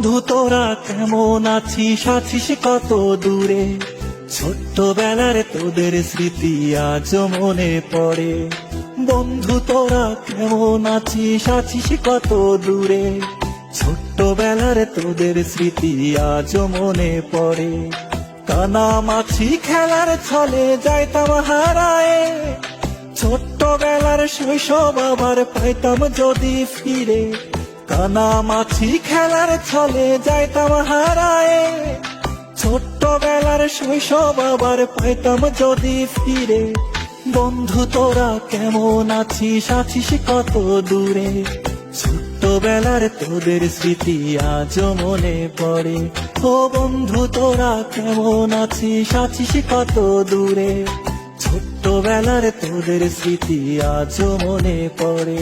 বন্ধু তোরা কেমন আছিস, আছিস কত দূরে? ছোট্টবেলার তোদের স্মৃতি আজ মনে পড়ে। বন্ধু তোরা কেমন আছিস, আছিস কত দূরে? ছোট্টবেলার তোদের স্মৃতি আজ মনে পড়ে। কানামাছি খেলার ছলে যাইতাম হারায়ে, ছোট্টবেলার শৈশব আবার পাইতাম যদি ফিরে। কানামাছি খেলার ছলে যাইতাম হারায়ে, ছোট্টবেলার শৈশব আবার পাইতাম যদি ফিরে। বন্ধু তোরা কেমন আছিস, আছিস কত দূরে? ছোট্টবেলার তোদের স্মৃতি আজ মনে পড়ে। ও বন্ধু তোরা কেমন আছিস, আছিস কত দূরে? ছোট্টবেলার তোদের স্মৃতি আজ মনে পড়ে।